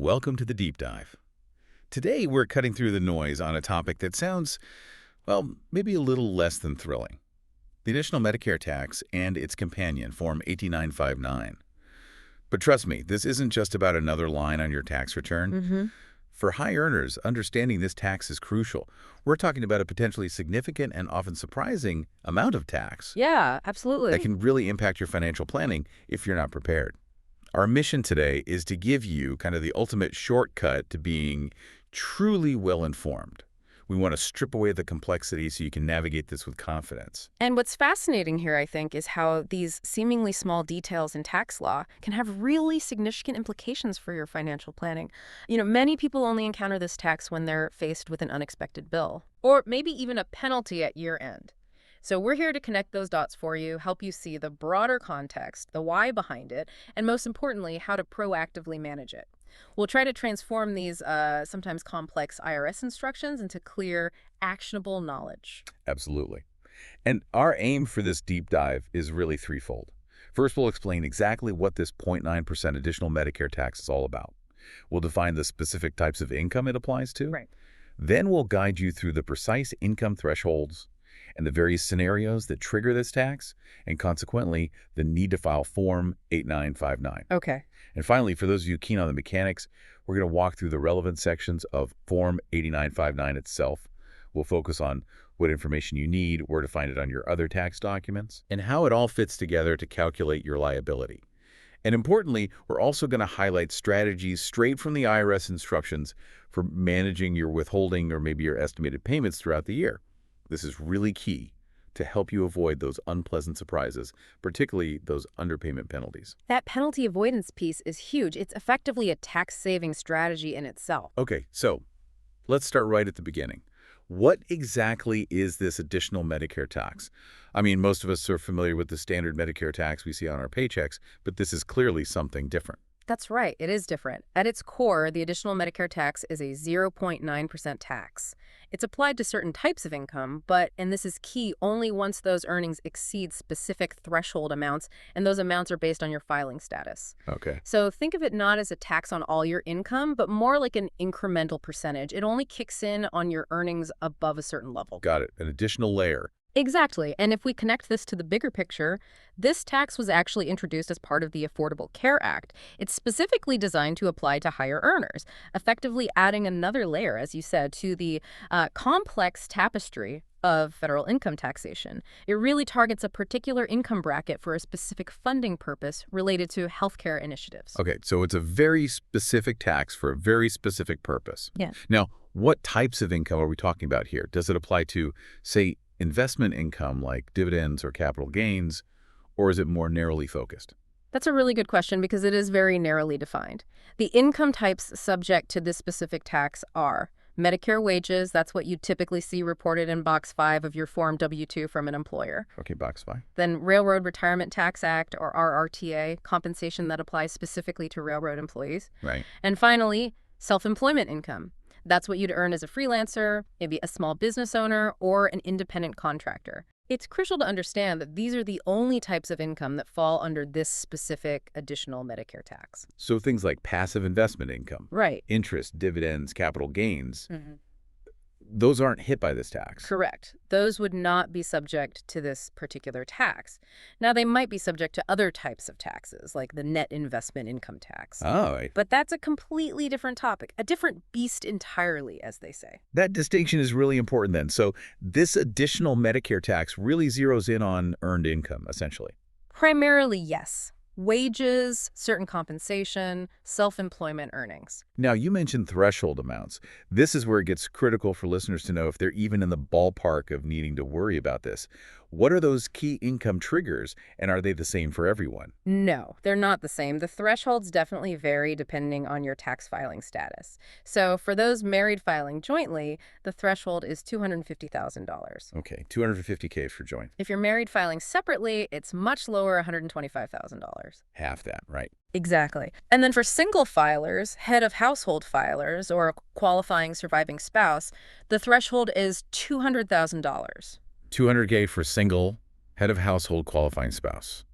Welcome to the Deep Dive. Today, we're cutting through the noise on a topic that sounds, well, maybe a little less than thrilling. The additional Medicare tax and its companion, Form 8959. But trust me, this isn't just about another line on your tax return. For high earners, understanding this tax is crucial. We're talking about a potentially significant and often surprising amount of tax Yeah, that absolutely. can really impact your financial planning if you're not prepared. Our mission today is to give you kind of the ultimate shortcut to being truly well-informed. We want to strip away the complexity so you can navigate this with confidence. And what's fascinating here, I think, is how these seemingly small details in tax law can have really significant implications for your financial planning. Many people only encounter this tax when they're faced with an unexpected bill, or maybe even a penalty at year end. So we're here to connect those dots for you, help you see the broader context, the why behind it, and most importantly, how to proactively manage it. We'll try to transform these sometimes complex IRS instructions into clear, actionable knowledge. Absolutely. And our aim for this deep dive is really threefold. First, we'll explain exactly what this 0.9% additional Medicare tax is all about. We'll define the specific types of income it applies to. Right. Then we'll guide you through the precise income thresholds and the various scenarios that trigger this tax, and consequently, the need to file Form 8959. Okay. And finally, for those of you keen on the mechanics, we're going to walk through the relevant sections of Form 8959 itself. We'll focus on what information you need, where to find it on your other tax documents, and how it all fits together to calculate your liability. And importantly, we're also going to highlight strategies straight from the IRS instructions for managing your withholding or maybe your estimated payments throughout the year. This is really key to help you avoid those unpleasant surprises, particularly those underpayment penalties. That penalty avoidance piece is huge. It's effectively a tax-saving strategy in itself. Okay, so let's start right at the beginning. What exactly is this additional Medicare tax? I mean, most of us are familiar with the standard Medicare tax we see on our paychecks, but this is clearly something different. That's right. It is different. At its core, the additional Medicare tax is a 0.9% tax. It's applied to certain types of income, but, and this is key, only once those earnings exceed specific threshold amounts, and those amounts are based on your filing status. Okay. So think of it not as a tax on all your income, but more like an incremental percentage. It only kicks in on your earnings above a certain level. Got it. An additional layer. Exactly. And if we connect this to the bigger picture, this tax was actually introduced as part of the Affordable Care Act. It's specifically designed to apply to higher earners, effectively adding another layer, as you said, to the complex tapestry of federal income taxation. It really targets a particular income bracket for a specific funding purpose related to healthcare initiatives. Okay, so it's a very specific tax for a very specific purpose. Yeah. Now, what types of income are we talking about here? Does it apply to, say, investment income like dividends or capital gains, or is it more narrowly focused? That's a really good question because it is very narrowly defined. The income types subject to this specific tax are Medicare wages, that's what you typically see reported in Box 5 of your Form W-2 from an employer. Okay, box 5. Then Railroad Retirement Tax Act, or RRTA, compensation that applies specifically to railroad employees. Right. And finally, self-employment income. That's what you'd earn as a freelancer, maybe a small business owner, or an independent contractor. It's crucial to understand that these are the only types of income that fall under this specific additional Medicare tax. So things like passive investment income, Right. interest, dividends, capital gains, those aren't hit by this tax. Correct. Those would not be subject to this particular tax. Now, they might be subject to other types of taxes, like the net investment income tax. Oh, right. But that's a completely different topic, a different beast entirely, as they say. That distinction is really important then. So this additional Medicare tax really zeroes in on earned income, essentially. Primarily, yes. Wages, certain compensation, self-employment earnings. Now, you mentioned threshold amounts. This is where it gets critical for listeners to know if they're even in the ballpark of needing to worry about this. What are those key income triggers, and are they the same for everyone? No, they're not the same. The thresholds definitely vary depending on your tax filing status. So for those married filing jointly, the threshold is $250,000. Okay, $250K for joint. If you're married filing separately, it's much lower, $125,000. Half that, right? Exactly. And then for single filers, head of household filers, or a qualifying surviving spouse, the threshold is $200,000. $200K for single, head of household qualifying spouse.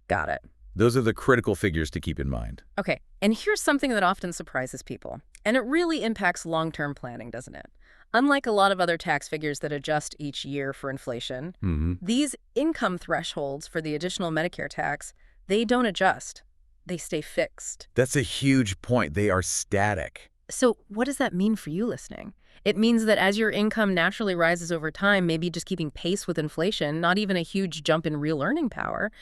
Got it. Those are the critical figures to keep in mind. Okay, and here's something that often surprises people, and it really impacts long-term planning, doesn't it? Unlike a lot of other tax figures that adjust each year for inflation, these income thresholds for the additional Medicare tax, they don't adjust. They stay fixed. That's a huge point. They are static. So what does that mean for you listening? It means that as your income naturally rises over time, maybe just keeping pace with inflation, not even a huge jump in real earning power,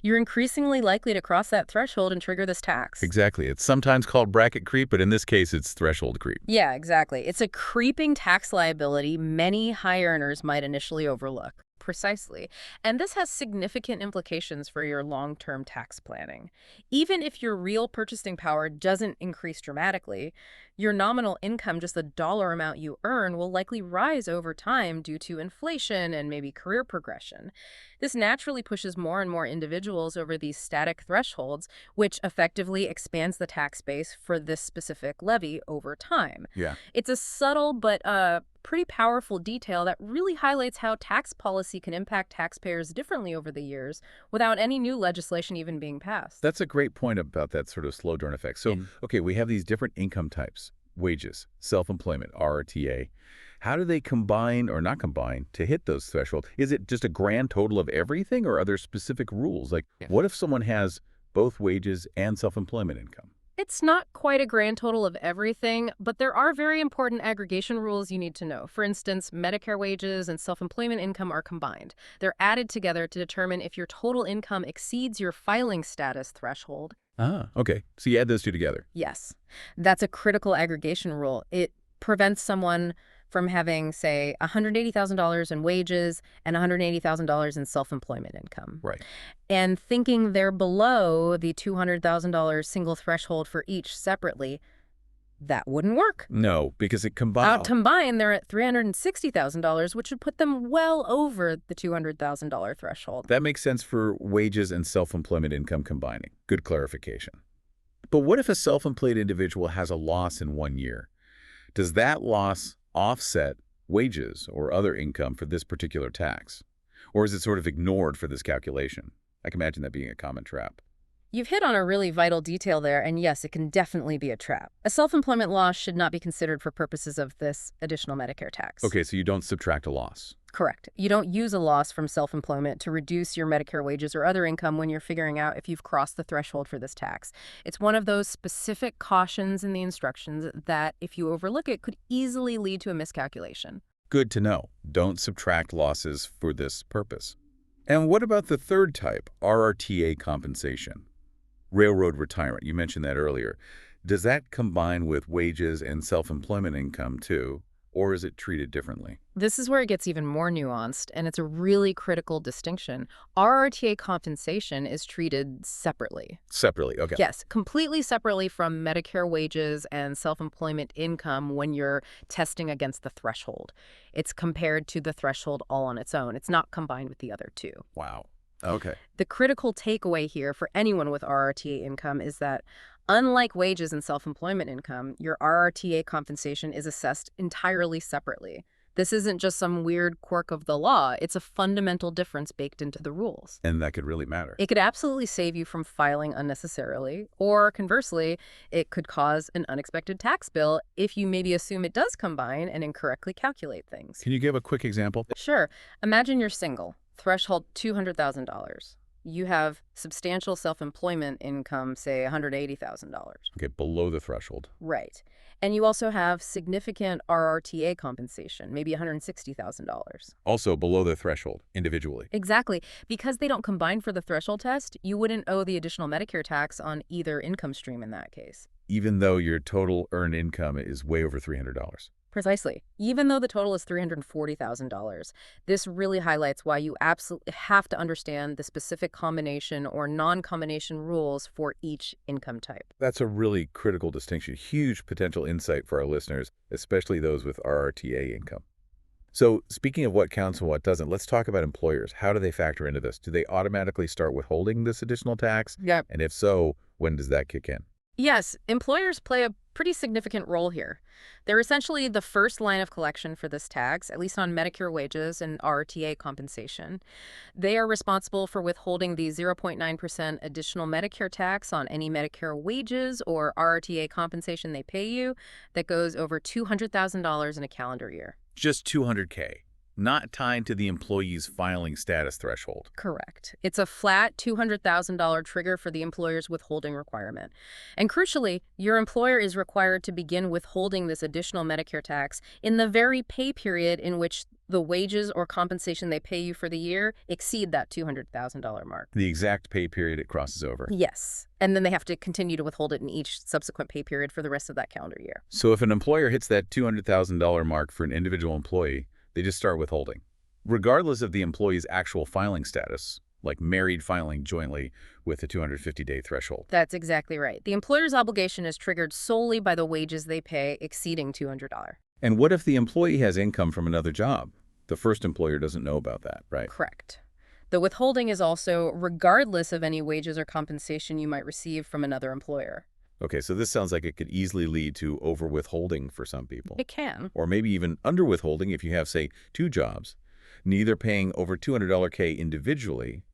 you're increasingly likely to cross that threshold and trigger this tax. Exactly. It's sometimes called bracket creep, but in this case, it's threshold creep. Yeah, exactly. It's a creeping tax liability many high earners might initially overlook. Precisely. And this has significant implications for your long-term tax planning. Even if your real purchasing power doesn't increase dramatically, your nominal income, just the dollar amount you earn, will likely rise over time due to inflation and maybe career progression. This naturally pushes more and more individuals over these static thresholds, which effectively expands the tax base for this specific levy over time. Yeah. It's a subtle but pretty powerful detail that really highlights how tax policy can impact taxpayers differently over the years without any new legislation even being passed. That's a great point about that sort of slow burn effect. So, okay, we have these different income types, wages, self-employment, RRTA. How do they combine or not combine to hit those thresholds? Is it just a grand total of everything, or are there specific rules? Like, what if someone has both wages and self-employment income? It's not quite a grand total of everything, but there are very important aggregation rules you need to know. For instance, Medicare wages and self-employment income are combined. They're added together to determine if your total income exceeds your filing status threshold. Ah, okay. So you add those two together. Yes, that's a critical aggregation rule. It prevents someone from having, say, $180,000 in wages and $180,000 in self-employment income. Right. And thinking they're below the $200,000 single threshold for each separately, that wouldn't work. No, because it combines. Combined, they're at $360,000, which would put them well over the $200,000 threshold. That makes sense for wages and self-employment income combining. Good clarification. But what if a self-employed individual has a loss in 1 year? Does that loss offset wages or other income for this particular tax? Or is it sort of ignored for this calculation? I can imagine that being a common trap. You've hit on a really vital detail there, and yes, it can definitely be a trap. A self-employment loss should not be considered for purposes of this additional Medicare tax. Okay, so you don't subtract a loss. Correct. You don't use a loss from self-employment to reduce your Medicare wages or other income when you're figuring out if you've crossed the threshold for this tax. It's one of those specific cautions in the instructions that, if you overlook it, could easily lead to a miscalculation. Good to know. Don't subtract losses for this purpose. And what about the third type, RRTA compensation? Railroad retirement, you mentioned that earlier. Does that combine with wages and self-employment income too, or is it treated differently? This is where it gets even more nuanced, and it's a really critical distinction. RRTA compensation is treated separately. Separately, okay. Yes, completely separately from Medicare wages and self-employment income when you're testing against the threshold. It's compared to the threshold all on its own. It's not combined with the other two. Wow. Okay. The critical takeaway here for anyone with RRTA income is that, unlike wages and self-employment income, your RRTA compensation is assessed entirely separately. This isn't just some weird quirk of the law. It's a fundamental difference baked into the rules. And that could really matter. It could absolutely save you from filing unnecessarily, or conversely, it could cause an unexpected tax bill if you maybe assume it does combine and incorrectly calculate things. Can you give a quick example? Sure. Imagine you're single. Threshold $200,000. You have substantial self-employment income, say $180,000. Okay, below the threshold. Right. And you also have significant RRTA compensation, maybe $160,000. Also below the threshold, individually. Exactly. Because they don't combine for the threshold test, you wouldn't owe the additional Medicare tax on either income stream in that case. Even though your total earned income is way over $300. Precisely. Even though the total is $340,000, this really highlights why you absolutely have to understand the specific combination or non-combination rules for each income type. That's a really critical distinction. Huge potential insight for our listeners, especially those with RRTA income. So speaking of what counts and what doesn't, let's talk about employers. How do they factor into this? Do they automatically start withholding this additional tax? Yep. And if so, when does that kick in? Yes, employers play a pretty significant role here. They're essentially the first line of collection for this tax, at least on Medicare wages and RRTA compensation. They are responsible for withholding the 0.9% additional Medicare tax on any Medicare wages or RRTA compensation they pay you that goes over $200,000 in a calendar year. Just $200K, not tied to the employee's filing status threshold. Correct. It's a flat $200,000 trigger for the employer's withholding requirement. And crucially, your employer is required to begin withholding this additional Medicare tax in the very pay period in which the wages or compensation they pay you for the year exceed that $200,000 mark. The exact pay period it crosses over. Yes. And then they have to continue to withhold it in each subsequent pay period for the rest of that calendar year. So if an employer hits that $200,000 mark for an individual employee, they just start withholding, regardless of the employee's actual filing status, like married filing jointly with a 250-day threshold. That's exactly right. The employer's obligation is triggered solely by the wages they pay exceeding $200. And what if the employee has income from another job? The first employer doesn't know about that, right? Correct. The withholding is also regardless of any wages or compensation you might receive from another employer. Okay, so this sounds like it could easily lead to over-withholding for some people. It can. Or maybe even under-withholding if you have, say, two jobs, neither paying over $200K individually,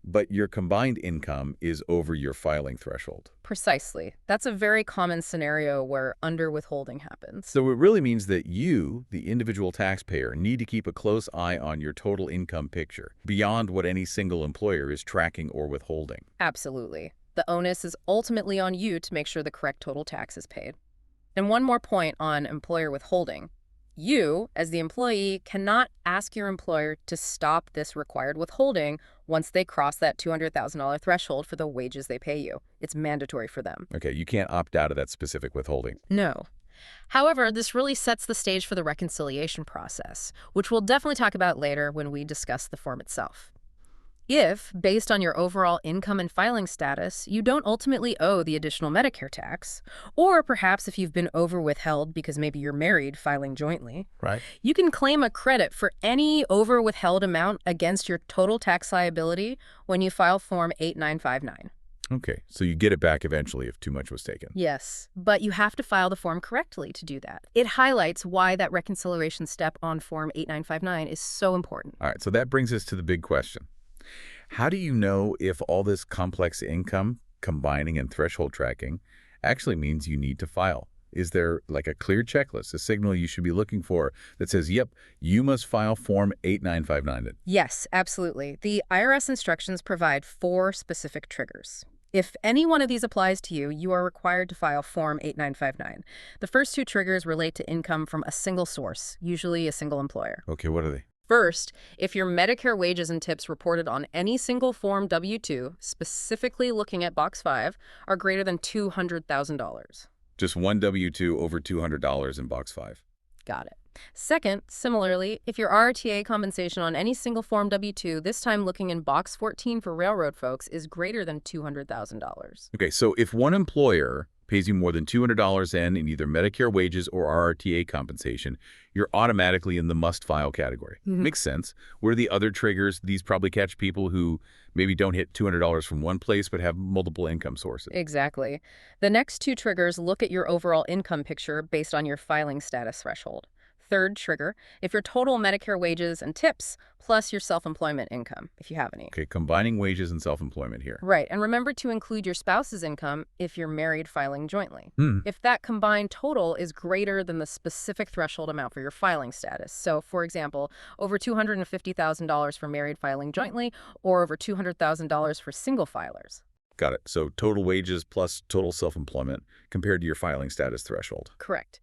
but your combined income is over your filing threshold. Precisely. That's a very common scenario where under-withholding happens. So it really means that you, the individual taxpayer, need to keep a close eye on your total income picture, beyond what any single employer is tracking or withholding. Absolutely. The onus is ultimately on you to make sure the correct total tax is paid. And one more point on employer withholding. You, as the employee, cannot ask your employer to stop this required withholding once they cross that $200,000 threshold for the wages they pay you. It's mandatory for them. Okay, you can't opt out of that specific withholding. No. However, this really sets the stage for the reconciliation process, which we'll definitely talk about later when we discuss the form itself. If, based on your overall income and filing status, you don't ultimately owe the additional Medicare tax, or perhaps if you've been over-withheld because maybe you're married filing jointly, Right. you can claim a credit for any over-withheld amount against your total tax liability when you file Form 8959. Okay, so you get it back eventually if too much was taken. Yes, but you have to file the form correctly to do that. It highlights why that reconciliation step on Form 8959 is so important. All right, so that brings us to the big question. How do you know if all this complex income, combining and threshold tracking, actually means you need to file? Is there like a clear checklist, a signal you should be looking for that says, yep, you must file Form 8959? Yes, absolutely. The IRS instructions provide 4 specific triggers. If any one of these applies to you, you are required to file Form 8959. The first 2 triggers relate to income from a single source, usually a single employer. Okay, what are they? First, if your Medicare wages and tips reported on any single Form W-2, specifically looking at Box 5, are greater than $200,000. Just one W-2 over $200 in Box 5. Got it. Second, similarly, if your RRTA compensation on any single Form W-2, this time looking in Box 14 for railroad folks, is greater than $200,000. Okay, so if one employer pays you more than $200 in either Medicare wages or RRTA compensation, you're automatically in the must-file category. Makes sense. Where are the other triggers? These probably catch people who maybe don't hit $200 from one place but have multiple income sources. Exactly. The next 2 triggers look at your overall income picture based on your filing status threshold. Third trigger, if your total Medicare wages and tips plus your self-employment income, if you have any. Okay, combining wages and self-employment here. Right, and remember to include your spouse's income if you're married filing jointly. If that combined total is greater than the specific threshold amount for your filing status. So, for example, over $250,000 for married filing jointly or over $200,000 for single filers. Got it. So total wages plus total self-employment compared to your filing status threshold. Correct.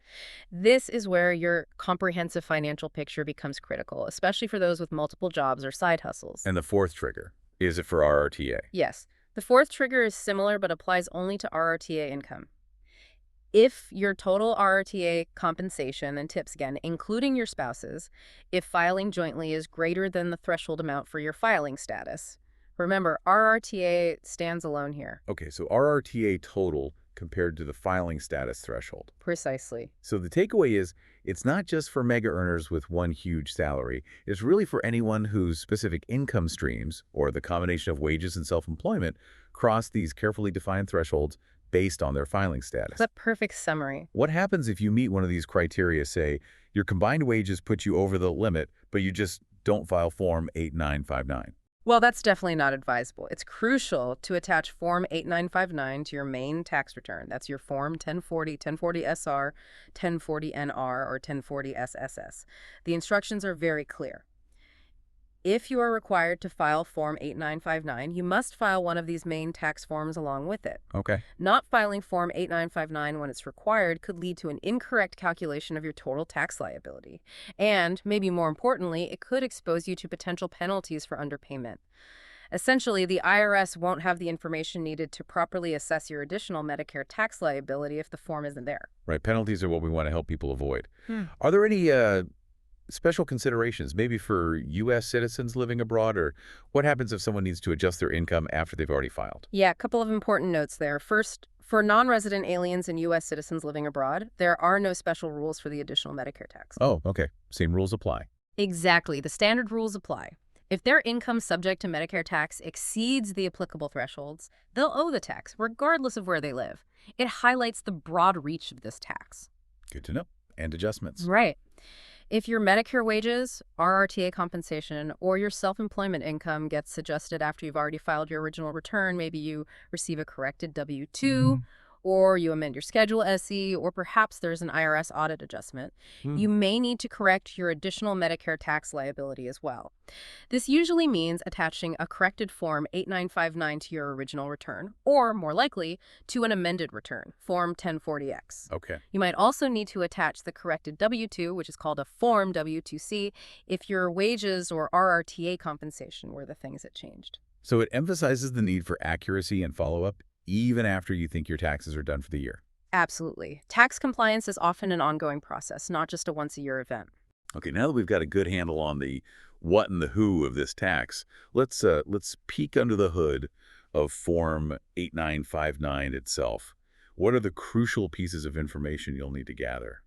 This is where your comprehensive financial picture becomes critical, especially for those with multiple jobs or side hustles. And the fourth trigger, is it for RRTA? Yes. The fourth trigger is similar but applies only to RRTA income. If your total RRTA compensation and tips, again, including your spouse's, if filing jointly is greater than the threshold amount for your filing status. Remember, RRTA stands alone here. Okay, so RRTA total compared to the filing status threshold. Precisely. So the takeaway is, it's not just for mega earners with one huge salary. It's really for anyone whose specific income streams, or the combination of wages and self-employment, cross these carefully defined thresholds based on their filing status. That's a perfect summary. What happens if you meet one of these criteria, say, your combined wages put you over the limit, but you just don't file Form 8959? Well, that's definitely not advisable. It's crucial to attach Form 8959 to your main tax return. That's your Form 1040, 1040-SR, 1040-NR, or 1040-SSS. The instructions are very clear. If you are required to file Form 8959, you must file one of these main tax forms along with it. Okay. Not filing Form 8959 when it's required could lead to an incorrect calculation of your total tax liability. And, maybe more importantly, it could expose you to potential penalties for underpayment. Essentially, the IRS won't have the information needed to properly assess your additional Medicare tax liability if the form isn't there. Right. Penalties are what we want to help people avoid. Hmm. Are there any special considerations, maybe for U.S. citizens living abroad, or what happens if someone needs to adjust their income after they've already filed? Yeah, a couple of important notes there. First, for non-resident aliens and U.S. citizens living abroad, there are no special rules for the additional Medicare tax. Oh, okay. Same rules apply. Exactly. The standard rules apply. If their income subject to Medicare tax exceeds the applicable thresholds, they'll owe the tax, regardless of where they live. It highlights the broad reach of this tax. Good to know. And adjustments. Right. If your Medicare wages, RRTA compensation, or your self-employment income gets adjusted after you've already filed your original return, maybe you receive a corrected W-2, or you amend your Schedule SE, or perhaps there's an IRS audit adjustment, you may need to correct your additional Medicare tax liability as well. This usually means attaching a corrected Form 8959 to your original return, or, more likely, to an amended return, Form 1040X. Okay. You might also need to attach the corrected W-2, which is called a Form W-2C, if your wages or RRTA compensation were the things that changed. So it emphasizes the need for accuracy and follow-up even after you think your taxes are done for the year. Absolutely. Tax compliance is often an ongoing process, not just a once-a-year event. Okay, now that we've got a good handle on the what and the who of this tax, let's peek under the hood of Form 8959 itself. What are the crucial pieces of information you'll need to gather?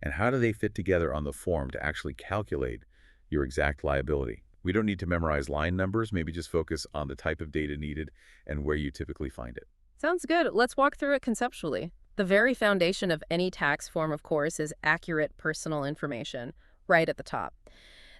And how do they fit together on the form to actually calculate your exact liability? We don't need to memorize line numbers, maybe just focus on the type of data needed and where you typically find it. Sounds good. Let's walk through it conceptually. The very foundation of any tax form, of course, is accurate personal information, right at the top.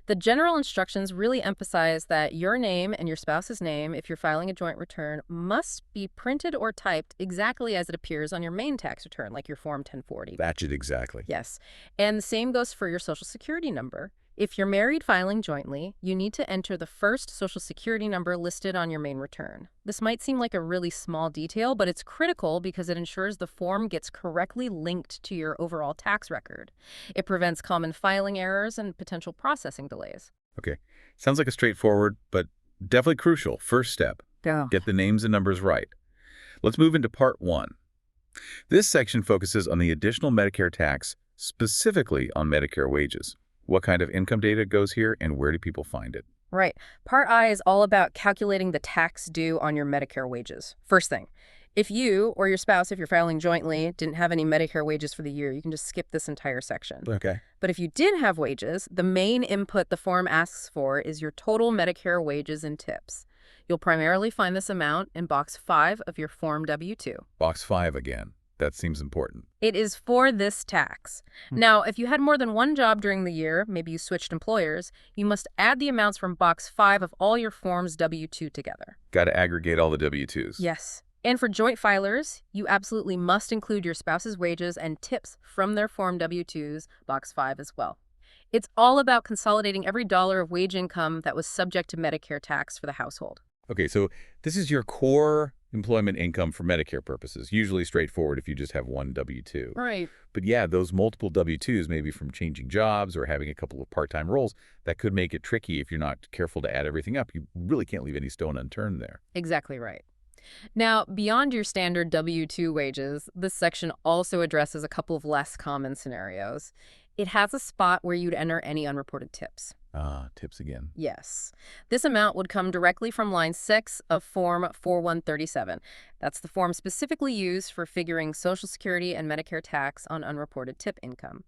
The general instructions really emphasize that your name and your spouse's name, if you're filing a joint return, must be printed or typed exactly as it appears on your main tax return, like your Form 1040. Match it exactly. Yes. And the same goes for your Social Security number. If you're married filing jointly, you need to enter the first Social Security number listed on your main return. This might seem like a really small detail, but it's critical because it ensures the form gets correctly linked to your overall tax record. It prevents common filing errors and potential processing delays. Okay. Sounds like a straightforward, but definitely crucial first step. Yeah. Get the names and numbers right. Let's move into Part 1. This section focuses on the additional Medicare tax, specifically on Medicare wages. What kind of income data goes here, and where do people find it? Right. Part I is all about calculating the tax due on your Medicare wages. First thing, if you or your spouse, if you're filing jointly, didn't have any Medicare wages for the year, you can just skip this entire section. Okay. But if you did have wages, the main input the form asks for is your total Medicare wages and tips. You'll primarily find this amount in Box 5 of your Form W-2. Box 5 again. That seems important. It is for this tax. Now, if you had more than one job during the year, maybe you switched employers, you must add the amounts from Box 5 of all your Forms W-2 together. Got to aggregate all the W-2s. Yes. And for joint filers, you absolutely must include your spouse's wages and tips from their Form W-2s, Box 5 as well. It's all about consolidating every dollar of wage income that was subject to Medicare tax for the household. Okay, so this is your core employment income for Medicare purposes, usually straightforward if you just have one W-2. Right. But yeah, those multiple W-2s, maybe from changing jobs or having a couple of part-time roles, that could make it tricky if you're not careful to add everything up. You really can't leave any stone unturned there. Exactly right. Now, beyond your standard W-2 wages, this section also addresses a couple of less common scenarios. It has a spot where you'd enter any unreported tips. Tips again. Yes. This amount would come directly from line 6 of Form 4137. That's the form specifically used for figuring Social Security and Medicare tax on unreported tip income.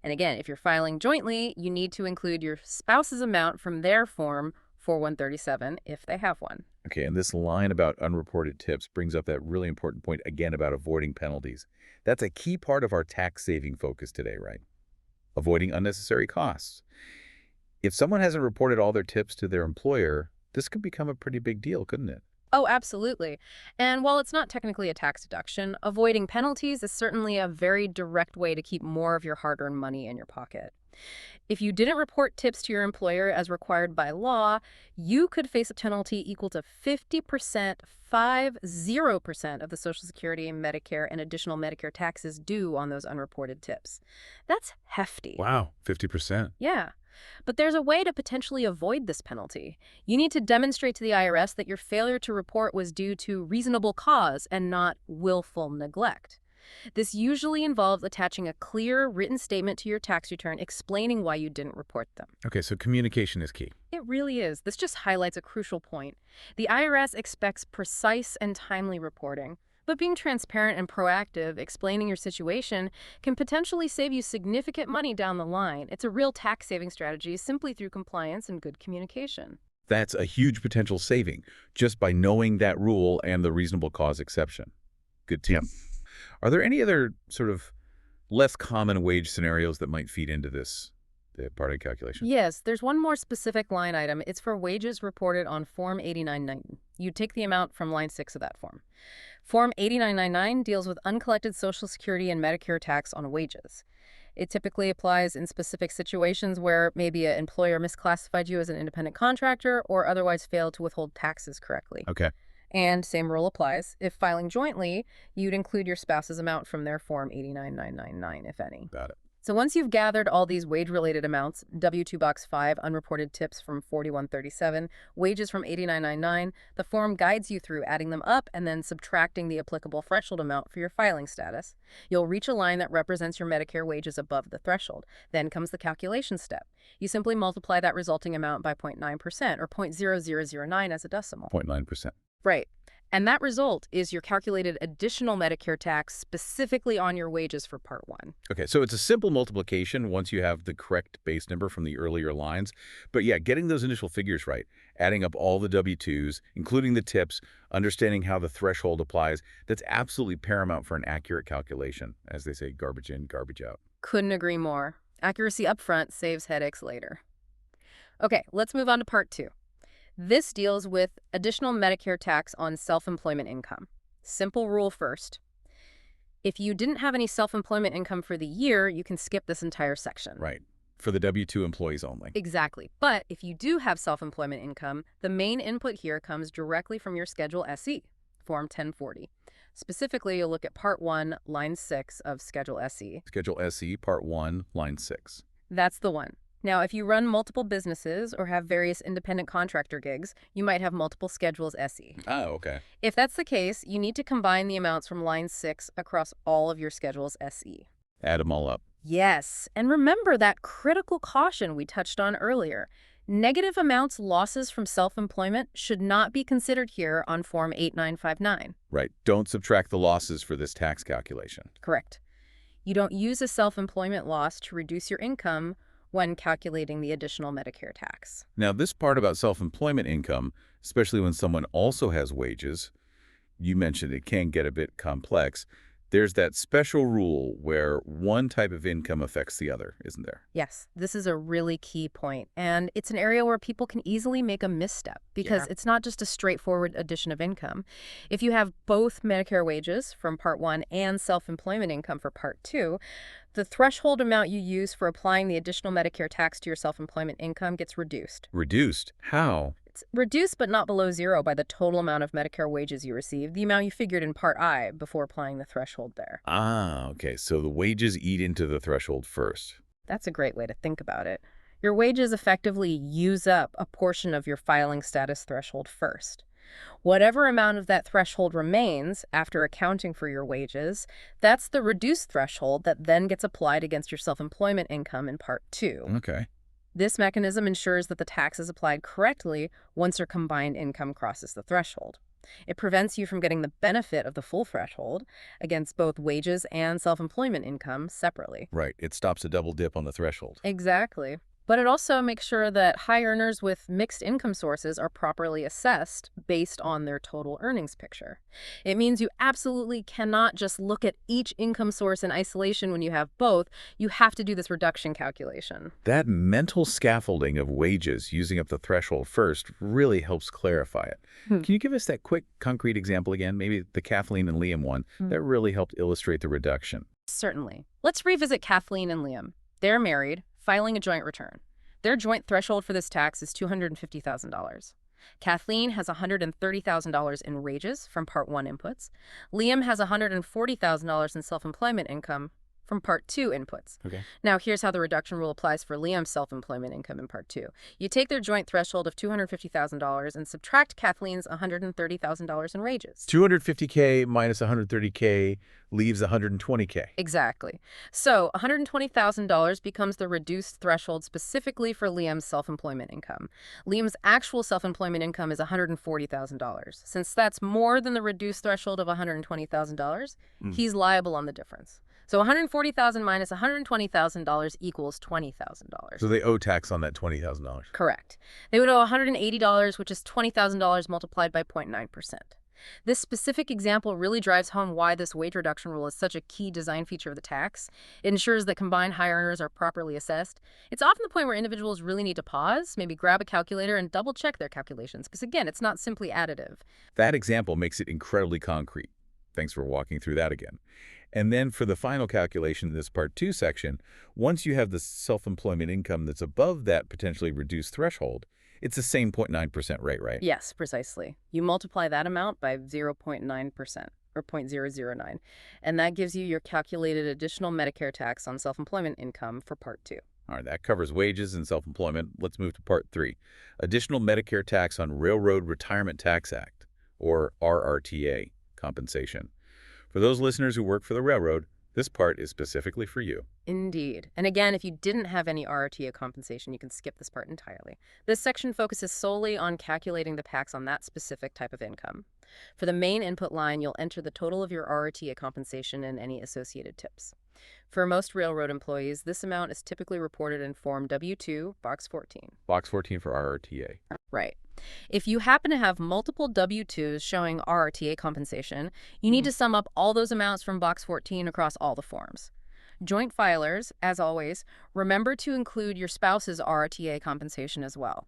And again, if you're filing jointly, you need to include your spouse's amount from their Form 4137 if they have one. Okay, and this line about unreported tips brings up that really important point again about avoiding penalties. That's a key part of our tax-saving focus today, right? Avoiding unnecessary costs. If someone hasn't reported all their tips to their employer, this could become a pretty big deal, couldn't it? Oh, absolutely. And while it's not technically a tax deduction, avoiding penalties is certainly a very direct way to keep more of your hard-earned money in your pocket. If you didn't report tips to your employer as required by law, you could face a penalty equal to 50%, 50% of the Social Security, Medicare, and additional Medicare taxes due on those unreported tips. That's hefty. Wow, 50%. Yeah. But there's a way to potentially avoid this penalty. You need to demonstrate to the IRS that your failure to report was due to reasonable cause and not willful neglect. This usually involves attaching a clear written statement to your tax return explaining why you didn't report them. Okay, so communication is key. It really is. This just highlights a crucial point. The IRS expects precise and timely reporting, but being transparent and proactive, explaining your situation, can potentially save you significant money down the line. It's a real tax-saving strategy simply through compliance and good communication. That's a huge potential saving just by knowing that rule and the reasonable cause exception. Good tip. Are there any other sort of less common wage scenarios that might feed into this part of the calculation? Yes, there's one more specific line item. It's for wages reported on Form 8999. You take the amount from line 6 of that form. Form 8999 deals with uncollected Social Security and Medicare tax on wages. It typically applies in specific situations where maybe an employer misclassified you as an independent contractor or otherwise failed to withhold taxes correctly. Okay. And same rule applies. If filing jointly, you'd include your spouse's amount from their Form 89999, if any. Got it. So once you've gathered all these wage-related amounts, W-2 Box 5, unreported tips from 4137, wages from 8999, the form guides you through adding them up and then subtracting the applicable threshold amount for your filing status. You'll reach a line that represents your Medicare wages above the threshold. Then comes the calculation step. You simply multiply that resulting amount by 0.9% or 0.0009 as a decimal. 0.9%. Right. And that result is your calculated additional Medicare tax specifically on your wages for Part 1. Okay, so it's a simple multiplication once you have the correct base number from the earlier lines. But yeah, getting those initial figures right, adding up all the W-2s, including the tips, understanding how the threshold applies, that's absolutely paramount for an accurate calculation. As they say, garbage in, garbage out. Couldn't agree more. Accuracy up front saves headaches later. Okay, let's move on to Part 2. This deals with additional Medicare tax on self-employment income. Simple rule first. If you didn't have any self-employment income for the year, you can skip this entire section. Right. For the W-2 employees only. Exactly. But if you do have self-employment income, the main input here comes directly from your Schedule SE, Form 1040. Specifically, you'll look at Part 1, Line 6 of Schedule SE. Schedule SE, Part 1, Line 6. That's the one. Now, if you run multiple businesses or have various independent contractor gigs, you might have multiple Schedules SE. Oh, okay. If that's the case, you need to combine the amounts from line 6 across all of your Schedules SE. Add them all up. Yes, and remember that critical caution we touched on earlier. Negative amounts losses from self-employment should not be considered here on Form 8959. Right. Don't subtract the losses for this tax calculation. Correct. You don't use a self-employment loss to reduce your income when calculating the additional Medicare tax. Now, this part about self-employment income, especially when someone also has wages, you mentioned it can get a bit complex. There's that special rule where one type of income affects the other, isn't there? Yes, this is a really key point, and it's an area where people can easily make a misstep because it's not just a straightforward addition of income. If you have both Medicare wages from Part 1 and self-employment income for Part 2, the threshold amount you use for applying the additional Medicare tax to your self-employment income gets reduced. Reduced? How? It's reduced but not below zero by the total amount of Medicare wages you receive, the amount you figured in Part I before applying the threshold there. Ah, okay. So the wages eat into the threshold first. That's a great way to think about it. Your wages effectively use up a portion of your filing status threshold first. Whatever amount of that threshold remains after accounting for your wages, that's the reduced threshold that then gets applied against your self-employment income in Part 2. Okay. This mechanism ensures that the tax is applied correctly once your combined income crosses the threshold. It prevents you from getting the benefit of the full threshold against both wages and self-employment income separately. Right. It stops a double dip on the threshold. Exactly. But it also makes sure that high earners with mixed income sources are properly assessed based on their total earnings picture. It means you absolutely cannot just look at each income source in isolation when you have both. You have to do this reduction calculation. That mental scaffolding of wages using up the threshold first really helps clarify it. Hmm. Can you give us that quick, concrete example again? Maybe the Kathleen and Liam one that really helped illustrate the reduction. Certainly. Let's revisit Kathleen and Liam. They're married, filing a joint return. Their joint threshold for this tax is $250,000. Kathleen has $130,000 in wages from Part 1 inputs. Liam has $140,000 in self-employment income from Part 2 inputs. Okay. Now, here's how the reduction rule applies for Liam's self-employment income in Part 2. You take their joint threshold of $250,000 and subtract Kathleen's $130,000 in wages. $250K minus $130K leaves $120K. Exactly. So $120,000 becomes the reduced threshold specifically for Liam's self-employment income. Liam's actual self-employment income is $140,000. Since that's more than the reduced threshold of $120,000, he's liable on the difference. So $140,000 minus $120,000 equals $20,000. So they owe tax on that $20,000. Correct. They would owe $180, which is $20,000 multiplied by 0.9%. This specific example really drives home why this wage reduction rule is such a key design feature of the tax. It ensures that combined high earners are properly assessed. It's often the point where individuals really need to pause, maybe grab a calculator and double-check their calculations, because again, it's not simply additive. That example makes it incredibly concrete. Thanks for walking through that again. And then for the final calculation in this Part 2 section, once you have the self-employment income that's above that potentially reduced threshold, it's the same 0.9% rate, right? Yes, precisely. You multiply that amount by 0.9%, or 0.009, and that gives you your calculated additional Medicare tax on self-employment income for Part 2. All right, that covers wages and self-employment. Let's move to Part 3, additional Medicare tax on Railroad Retirement Tax Act, or RRTA, compensation. For those listeners who work for the railroad, this part is specifically for you. Indeed. And again, if you didn't have any RRTA compensation, you can skip this part entirely. This section focuses solely on calculating the tax on that specific type of income. For the main input line, you'll enter the total of your RRTA compensation and any associated tips. For most railroad employees, this amount is typically reported in Form W-2, Box 14. Box 14 for RRTA. Right. If you happen to have multiple W-2s showing RRTA compensation, you need to sum up all those amounts from Box 14 across all the forms. Joint filers, as always, remember to include your spouse's RRTA compensation as well.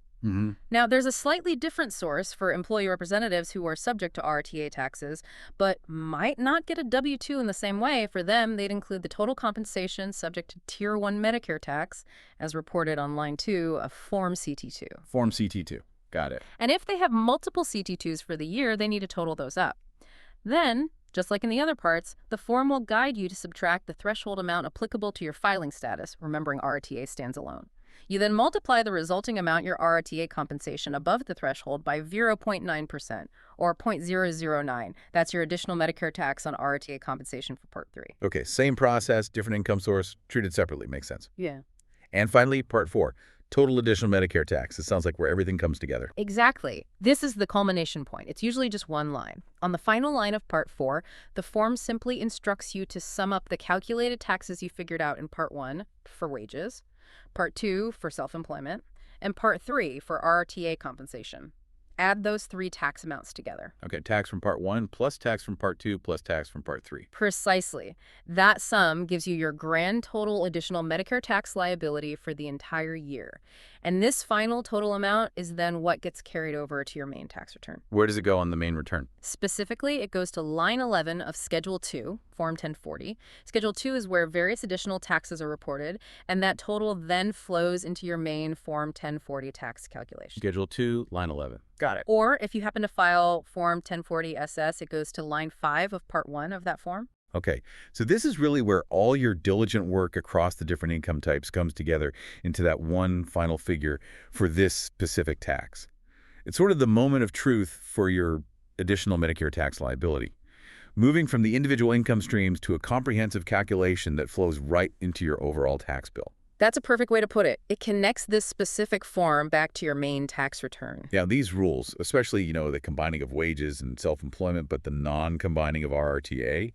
Now, there's a slightly different source for employee representatives who are subject to RRTA taxes, but might not get a W-2 in the same way. For them, they'd include the total compensation subject to Tier 1 Medicare tax, as reported on line 2 of Form CT2. Form CT2. Got it. And if they have multiple CT2s for the year, they need to total those up. Then, just like in the other parts, the form will guide you to subtract the threshold amount applicable to your filing status, remembering RRTA stands alone. You then multiply the resulting amount, your RRTA compensation, above the threshold by 0.9%, or 0.009. That's your additional Medicare tax on RRTA compensation for Part 3. Okay, same process, different income source, treated separately. Makes sense. Yeah. And finally, Part 4, total additional Medicare tax. It sounds like where everything comes together. Exactly. This is the culmination point. It's usually just one line. On the final line of Part 4, the form simply instructs you to sum up the calculated taxes you figured out in Part 1 for wages, Part 2 for self-employment, and Part 3 for RRTA compensation. Add those three tax amounts together. Okay, tax from Part 1 plus tax from Part 2 plus tax from Part 3. Precisely. That sum gives you your grand total additional Medicare tax liability for the entire year. And this final total amount is then what gets carried over to your main tax return. Where does it go on the main return? Specifically, it goes to line 11 of Schedule 2, Form 1040. Schedule 2 is where various additional taxes are reported, and that total then flows into your main Form 1040 tax calculation. Schedule 2, line 11. Got it. Or if you happen to file Form 1040 SS, it goes to line 5 of Part 1 of that form. Okay, so this is really where all your diligent work across the different income types comes together into that one final figure for this specific tax. It's sort of the moment of truth for your additional Medicare tax liability, moving from the individual income streams to a comprehensive calculation that flows right into your overall tax bill. That's a perfect way to put it. It connects this specific form back to your main tax return. Yeah, these rules, especially, the combining of wages and self-employment, but the non-combining of RRTA,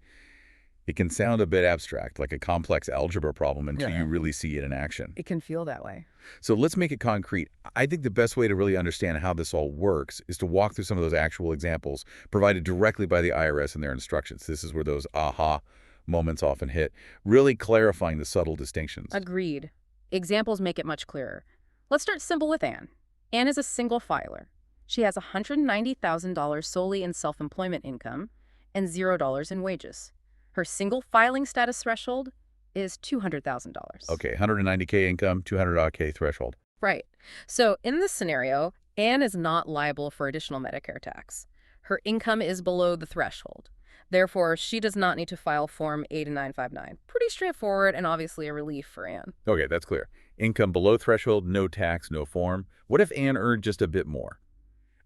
It can sound a bit abstract, like a complex algebra problem until Yeah. you really see it in action. It can feel that way. So let's make it concrete. I think the best way to really understand how this all works is to walk through some of those actual examples provided directly by the IRS in their instructions. This is where those aha moments often hit, really clarifying the subtle distinctions. Agreed. Examples make it much clearer. Let's start simple with Anne. Anne is a single filer. She has $190,000 solely in self-employment income and $0 in wages. Her single filing status threshold is $200,000. Okay, 190K income, 200K threshold. Right. So in this scenario, Anne is not liable for additional Medicare tax. Her income is below the threshold. Therefore, she does not need to file Form 8959. Pretty straightforward and obviously a relief for Anne. Okay, that's clear. Income below threshold, no tax, no form. What if Anne earned just a bit more?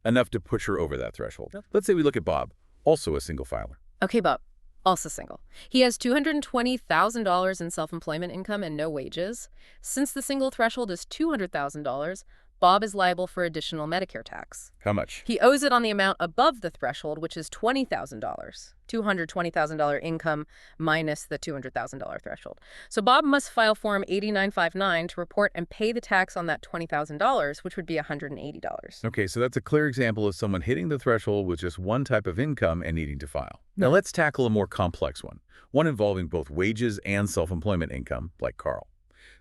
Enough to push her over that threshold. Let's say we look at Bob, also a single filer. Okay, Bob, also single. He has $220,000 in self-employment income and no wages. Since the single threshold is $200,000, Bob is liable for additional Medicare tax. How much? He owes it on the amount above the threshold, which is $20,000. $220,000 income minus the $200,000 threshold. So Bob must file Form 8959 to report and pay the tax on that $20,000, which would be $180. Okay, so that's a clear example of someone hitting the threshold with just one type of income and needing to file. Now let's tackle a more complex one involving both wages and self-employment income, like Carl.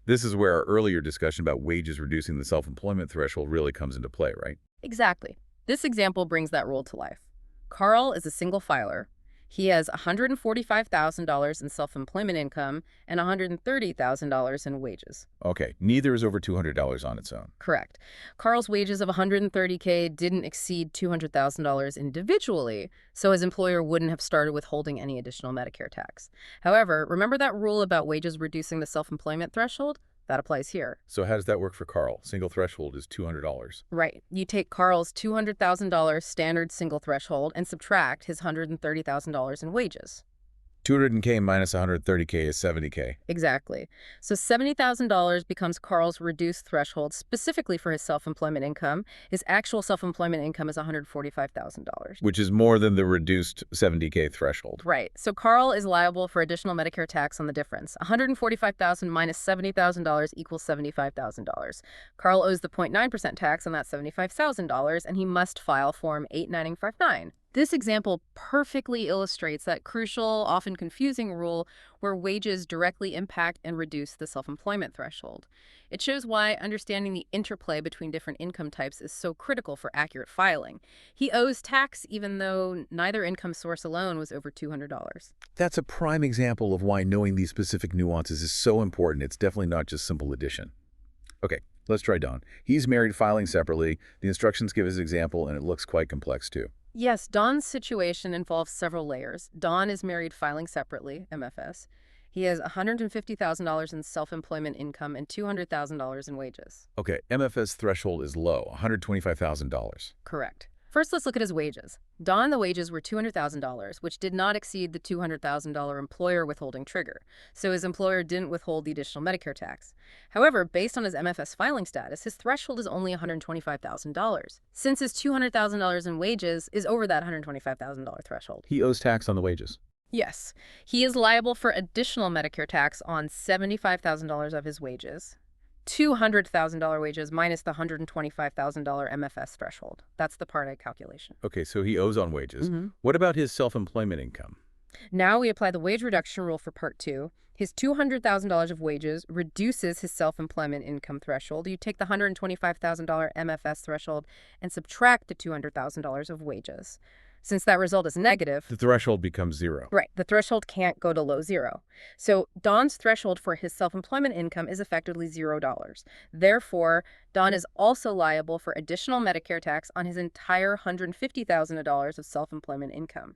This is where our earlier discussion about wages reducing the self-employment threshold really comes into play, right? Exactly. This example brings that rule to life. Carl is a single filer. He has $145,000 in self-employment income and $130,000 in wages. Okay, neither is over $200 on its own. Correct. Carl's wages of $130K didn't exceed $200,000 individually, so his employer wouldn't have started withholding any additional Medicare tax. However, remember that rule about wages reducing the self-employment threshold? That applies here. So how does that work for Carl? Single threshold is $200. Right. You take Carl's $200,000 standard single threshold and subtract his $130,000 in wages. 200K minus 130K is 70K. Exactly. So $70,000 becomes Carl's reduced threshold specifically for his self-employment income. His actual self-employment income is $145,000. Which is more than the reduced 70K threshold. Right. So Carl is liable for additional Medicare tax on the difference. $145,000 minus $70,000 equals $75,000. Carl owes the 0.9% tax on that $75,000, and he must file Form 8959. This example perfectly illustrates that crucial, often confusing rule where wages directly impact and reduce the self-employment threshold. It shows why understanding the interplay between different income types is so critical for accurate filing. He owes tax even though neither income source alone was over $200. That's a prime example of why knowing these specific nuances is so important. It's definitely not just simple addition. Okay, let's try Don. He's married, filing separately. The instructions give his example, and it looks quite complex too. Yes, Don's situation involves several layers. Don is married filing separately, MFS. He has $150,000 in self-employment income and $200,000 in wages. Okay, MFS threshold is low, $125,000. Correct. First, let's look at his wages. Don, the wages were $200,000, which did not exceed the $200,000 employer withholding trigger, so his employer didn't withhold the additional Medicare tax. However, based on his MFS filing status, his threshold is only $125,000, since his $200,000 in wages is over that $125,000 threshold. He owes tax on the wages. Yes. He is liable for additional Medicare tax on $75,000 of his wages. $200,000 wages minus the $125,000 MFS threshold. That's the part A calculation. Okay, so he owes on wages. What about his self-employment income? Now we apply the wage reduction rule for Part 2. His $200,000 of wages reduces his self-employment income threshold. You take the $125,000 MFS threshold and subtract the $200,000 of wages. Since that result is negative, The threshold becomes zero. right, the threshold can't go to low zero. So Don's threshold for his self-employment income is effectively $0. Therefore, Don is also liable for additional Medicare tax on his entire $150,000 of self-employment income.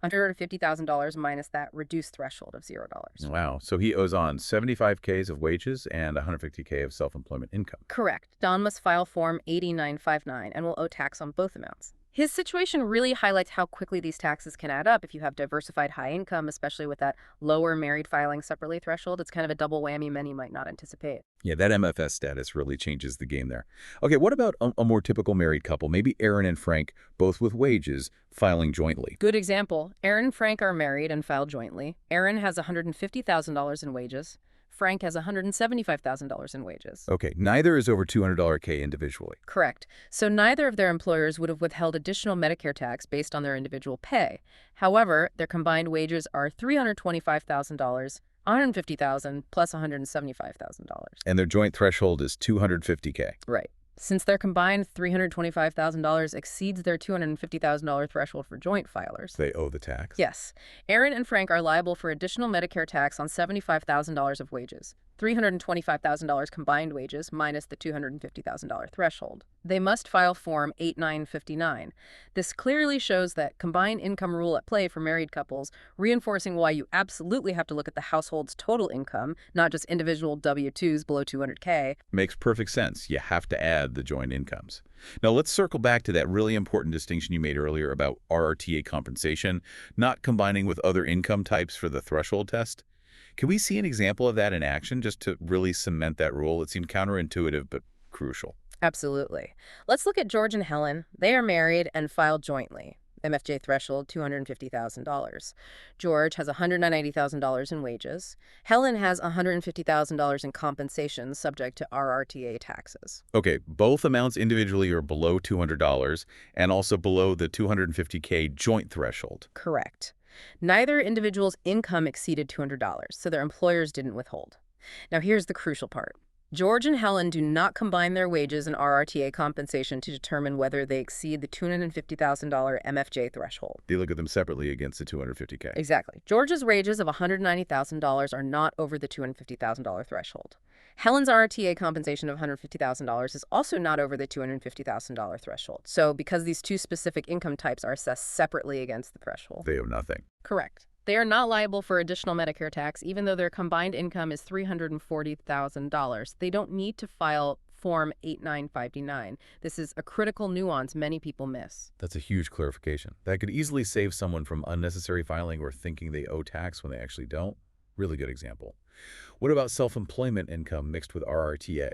$150,000 minus that reduced threshold of $0. Wow, so he owes on 75Ks of wages and 150K of self-employment income. Correct. Don must file Form 8959 and will owe tax on both amounts. His situation really highlights how quickly these taxes can add up if you have diversified high income, especially with that lower married filing separately threshold. It's kind of a double whammy many might not anticipate. Yeah, that MFS status really changes the game there. Okay, what about a more typical married couple? Maybe Aaron and Frank, both with wages, filing jointly. Good example. Aaron and Frank are married and file jointly. Aaron has $150,000 in wages. Frank has $175,000 in wages. Okay, neither is over $200 K individually. Correct. So neither of their employers would have withheld additional Medicare tax based on their individual pay. However, their combined wages are $325,000, $150,000 plus $175,000. And their joint threshold is $250K. Right. Since their combined $325,000 exceeds their $250,000 threshold for joint filers. They owe the tax? Yes. Aaron and Frank are liable for additional Medicare tax on $75,000 of wages, $325,000 combined wages minus the $250,000 threshold. They must file Form 8959. This clearly shows that combined income rule at play for married couples, reinforcing why you absolutely have to look at the household's total income, not just individual W-2s below $200K. Makes perfect sense. You have to add the joint incomes. Now, let's circle back to that really important distinction you made earlier about RRTA compensation, not combining with other income types for the threshold test. Can we see an example of that in action just to really cement that rule? It seemed counterintuitive, but crucial. Absolutely. Let's look at George and Helen. They are married and filed jointly. MFJ threshold, $250,000. George has $190,000 in wages. Helen has $150,000 in compensation subject to RRTA taxes. Okay, both amounts individually are below $200 and also below the $250K joint threshold. Correct. Neither individual's income exceeded $200, so their employers didn't withhold. Now here's the crucial part. George and Helen do not combine their wages and RRTA compensation to determine whether they exceed the $250,000 MFJ threshold. They look at them separately against the $250K. Exactly. George's wages of $190,000 are not over the $250,000 threshold. Helen's RRTA compensation of $150,000 is also not over the $250,000 threshold. So because these two specific income types are assessed separately against the threshold. They owe nothing. Correct. They are not liable for additional Medicare tax, even though their combined income is $340,000. They don't need to file Form 8959. This is a critical nuance many people miss. That's a huge clarification. That could easily save someone from unnecessary filing or thinking they owe tax when they actually don't. Really good example. What about self-employment income mixed with RRTA?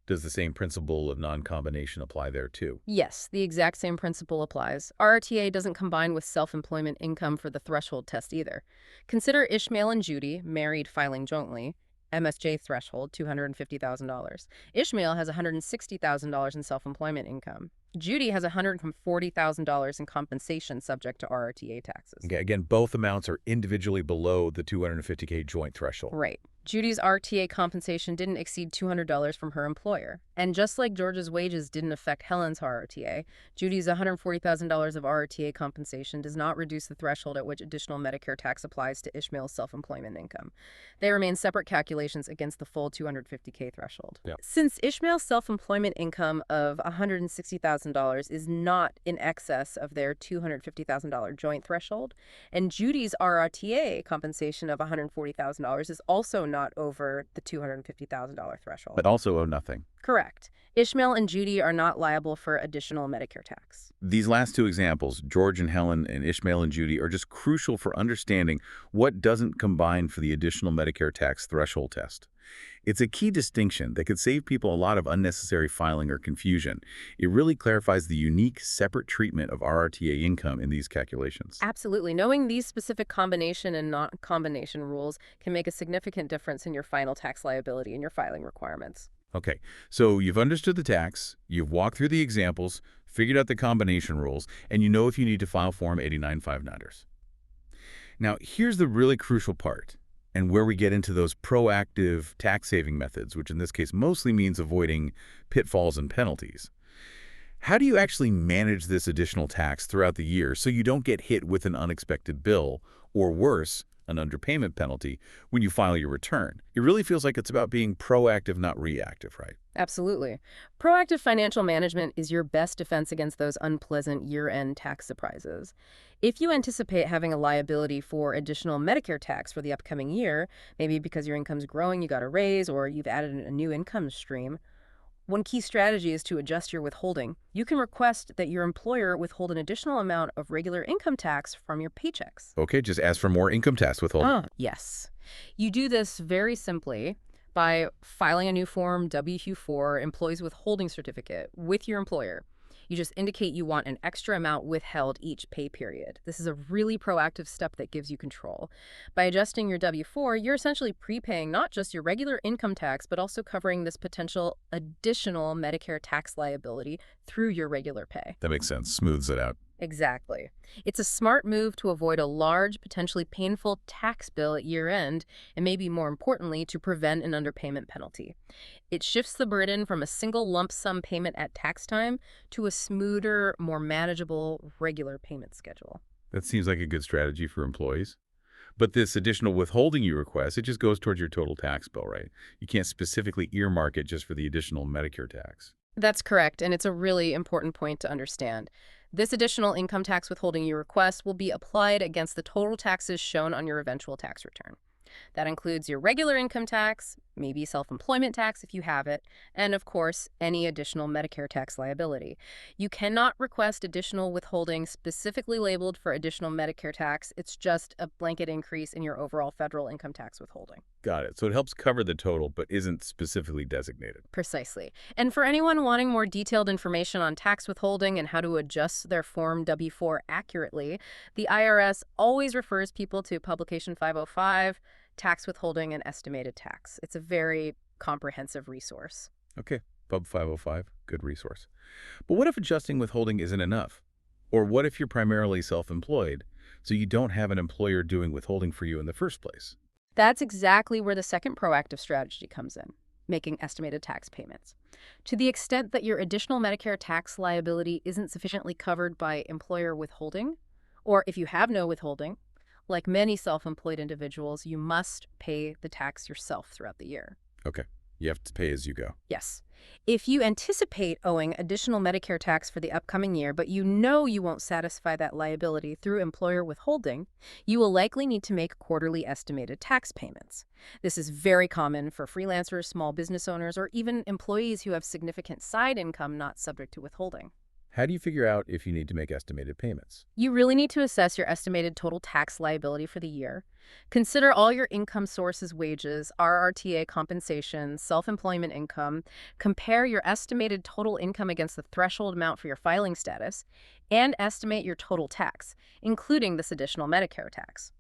Does the same principle of non-combination apply there too? Yes, the exact same principle applies. RRTA doesn't combine with self-employment income for the threshold test either. Consider Ishmael and Judy, married filing jointly. MSJ threshold, $250,000. Ishmael has $160,000 in self-employment income. Judy has $140,000 in compensation subject to RRTA taxes. Okay, again, both amounts are individually below the $250K joint threshold. Right. Judy's RTA compensation didn't exceed $200 from her employer. And just like George's wages didn't affect Helen's RRTA, Judy's $140,000 of RRTA compensation does not reduce the threshold at which additional Medicare tax applies to Ishmael's self-employment income. They remain separate calculations against the full $250K threshold. Yeah. Since Ishmael's self-employment income of $160,000 is not in excess of their $250,000 joint threshold, and Judy's RRTA compensation of $140,000 is also not over the $250,000 threshold. But also owe nothing. Correct. Ishmael and Judy are not liable for additional Medicare tax. These last two examples, George and Helen and Ishmael and Judy, are just crucial for understanding what doesn't combine for the additional Medicare tax threshold test. It's a key distinction that could save people a lot of unnecessary filing or confusion. It really clarifies the unique, separate treatment of RRTA income in these calculations. Absolutely. Knowing these specific combination and non-combination rules can make a significant difference in your final tax liability and your filing requirements. Okay, so you've understood the tax, you've walked through the examples, figured out the combination rules, and you know if you need to file Form 8959ers. Now, here's the really crucial part, and where we get into those proactive tax-saving methods, which in this case mostly means avoiding pitfalls and penalties. How do you actually manage this additional tax throughout the year so you don't get hit with an unexpected bill, or worse, an underpayment penalty, when you file your return? It really feels like it's about being proactive, not reactive, right? Absolutely. Proactive financial management is your best defense against those unpleasant year-end tax surprises. If you anticipate having a liability for additional Medicare tax for the upcoming year, maybe because your income's growing, you got a raise, or you've added a new income stream, One key strategy is to adjust your withholding. You can request that your employer withhold an additional amount of regular income tax from your paychecks. Okay, just ask for more income tax withholding. Yes. You do this very simply by filing a new form W-4 employees withholding certificate with your employer. You just indicate you want an extra amount withheld each pay period. This is a really proactive step that gives you control. By adjusting your W-4, you're essentially prepaying not just your regular income tax, but also covering this potential additional Medicare tax liability through your regular pay. That makes sense. Smooths it out. Exactly. It's a smart move to avoid a large, potentially painful tax bill at year end, and maybe more importantly, to prevent an underpayment penalty. It shifts the burden from a single lump sum payment at tax time to a smoother, more manageable, regular payment schedule. That seems like a good strategy for employees. But this additional withholding you request, it just goes towards your total tax bill, right? You can't specifically earmark it just for the additional Medicare tax. That's correct, and it's a really important point to understand. This additional income tax withholding you request will be applied against the total taxes shown on your eventual tax return. That includes your regular income tax, maybe self-employment tax if you have it, and of course, any additional Medicare tax liability. You cannot request additional withholding specifically labeled for additional Medicare tax. It's just a blanket increase in your overall federal income tax withholding. Got it. So it helps cover the total, but isn't specifically designated. Precisely. And for anyone wanting more detailed information on tax withholding and how to adjust their Form W-4 accurately, the IRS always refers people to Publication 505, Tax Withholding and Estimated Tax. It's a very comprehensive resource. Okay, Pub 505, good resource. But what if adjusting withholding isn't enough? Or what if you're primarily self-employed, so you don't have an employer doing withholding for you in the first place? That's exactly where the second proactive strategy comes in, making estimated tax payments. To the extent that your additional Medicare tax liability isn't sufficiently covered by employer withholding, or if you have no withholding, like many self-employed individuals, you must pay the tax yourself throughout the year. Okay, you have to pay as you go. Yes. If you anticipate owing additional Medicare tax for the upcoming year, but you know you won't satisfy that liability through employer withholding, you will likely need to make quarterly estimated tax payments. This is very common for freelancers, small business owners, or even employees who have significant side income not subject to withholding. How do you figure out if you need to make estimated payments? You really need to assess your estimated total tax liability for the year. Consider all your income sources, wages, RRTA compensation, self-employment income. Compare your estimated total income against the threshold amount for your filing status, and estimate your total tax, including this additional Medicare tax.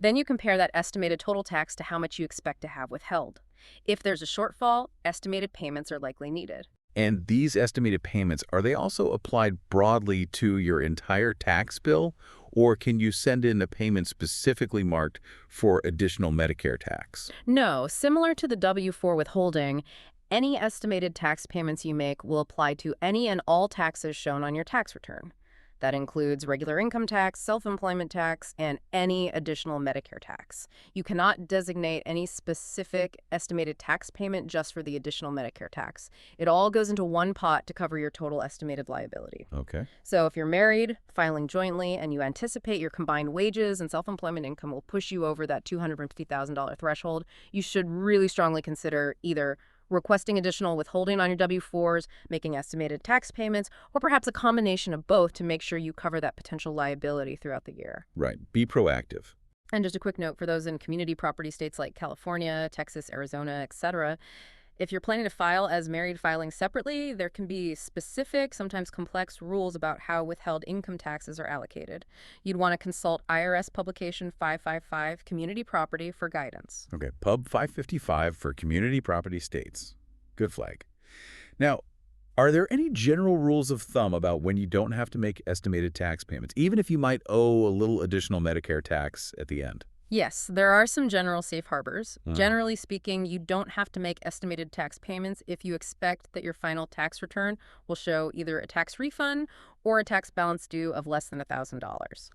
Then you compare that estimated total tax to how much you expect to have withheld. If there's a shortfall, estimated payments are likely needed. And these estimated payments, are they also applied broadly to your entire tax bill? Or can you send in a payment specifically marked for additional Medicare tax? No, similar to the W-4 withholding, any estimated tax payments you make will apply to any and all taxes shown on your tax return. That includes regular income tax, self-employment tax, and any additional Medicare tax. You cannot designate any specific estimated tax payment just for the additional Medicare tax. It all goes into one pot to cover your total estimated liability. Okay. So if you're married, filing jointly, and you anticipate your combined wages and self-employment income will push you over that $250,000 threshold, you should really strongly consider either requesting additional withholding on your W-4s, making estimated tax payments, or perhaps a combination of both to make sure you cover that potential liability throughout the year. Right. Be proactive. And just a quick note for those in community property states like California, Texas, Arizona, etc. If you're planning to file as married filing separately, there can be specific, sometimes complex rules about how withheld income taxes are allocated. You'd want to consult IRS Publication 555, Community Property, for guidance. Okay, Pub 555 for community property states. Good flag. Now, are there any general rules of thumb about when you don't have to make estimated tax payments, even if you might owe a little additional Medicare tax at the end? Yes, there are some general safe harbors. Generally speaking, you don't have to make estimated tax payments if you expect that your final tax return will show either a tax refund or a tax balance due of less than $1,000.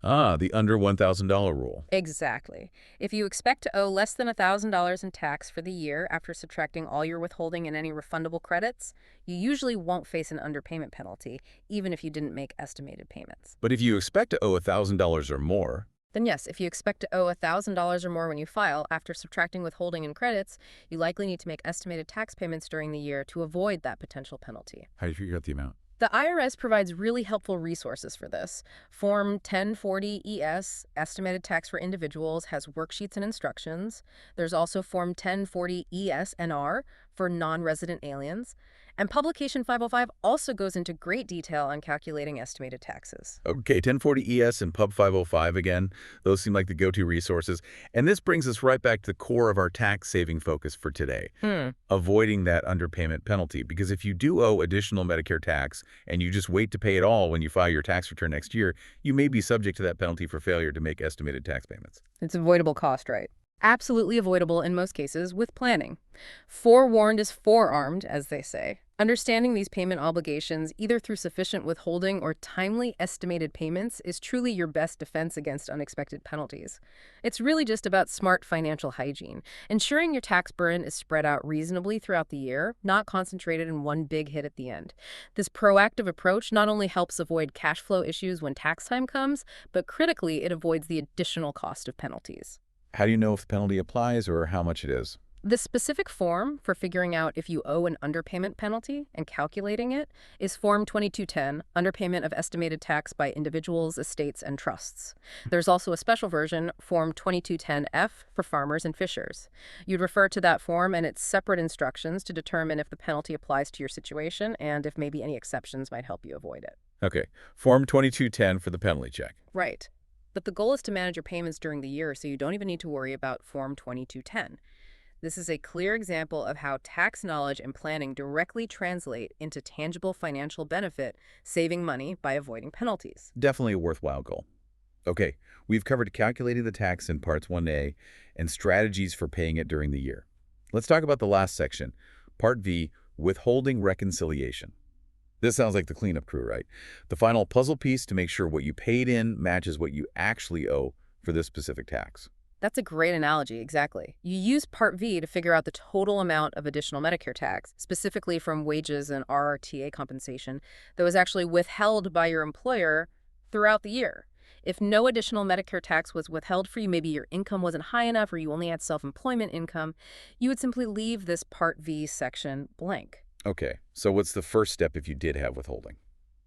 Ah, the under $1,000 rule. Exactly. If you expect to owe less than $1,000 in tax for the year after subtracting all your withholding and any refundable credits, you usually won't face an underpayment penalty, even if you didn't make estimated payments. But if you expect to owe $1,000 or more, Then yes, if you expect to owe $1,000 or more when you file, after subtracting withholding and credits, you likely need to make estimated tax payments during the year to avoid that potential penalty. How do you figure out the amount? The IRS provides really helpful resources for this. Form 1040-ES, Estimated Tax for Individuals, has worksheets and instructions. There's also Form 1040-ES-NR for non-resident aliens. And Publication 505 also goes into great detail on calculating estimated taxes. Okay, 1040 ES and Pub 505 again. Those seem like the go-to resources. And this brings us right back to the core of our tax-saving focus for today, avoiding that underpayment penalty. Because if you do owe additional Medicare tax and you just wait to pay it all when you file your tax return next year, you may be subject to that penalty for failure to make estimated tax payments. It's avoidable cost, right? Absolutely avoidable in most cases with planning. Forewarned is forearmed, as they say. Understanding these payment obligations, either through sufficient withholding or timely estimated payments, is truly your best defense against unexpected penalties. It's really just about smart financial hygiene, ensuring your tax burden is spread out reasonably throughout the year, not concentrated in one big hit at the end. This proactive approach not only helps avoid cash flow issues when tax time comes, but critically, it avoids the additional cost of penalties. How do you know if the penalty applies or how much it is? The specific form for figuring out if you owe an underpayment penalty and calculating it is Form 2210, Underpayment of Estimated Tax by Individuals, Estates, and Trusts. There's also a special version, Form 2210F, for farmers and fishers. You'd refer to that form and its separate instructions to determine if the penalty applies to your situation and if maybe any exceptions might help you avoid it. Okay, Form 2210 for the penalty check. Right. But the goal is to manage your payments during the year, so you don't even need to worry about Form 2210. This is a clear example of how tax knowledge and planning directly translate into tangible financial benefit, saving money by avoiding penalties. Definitely a worthwhile goal. Okay, we've covered calculating the tax in Parts 1A and strategies for paying it during the year. Let's talk about the last section, Part V, withholding reconciliation. This sounds like the cleanup crew, right? The final puzzle piece to make sure what you paid in matches what you actually owe for this specific tax. That's a great analogy, exactly. You use Part V to figure out the total amount of additional Medicare tax, specifically from wages and RRTA compensation, that was actually withheld by your employer throughout the year. If no additional Medicare tax was withheld for you, maybe your income wasn't high enough or you only had self-employment income, you would simply leave this Part V section blank. Okay, so what's the first step if you did have withholding?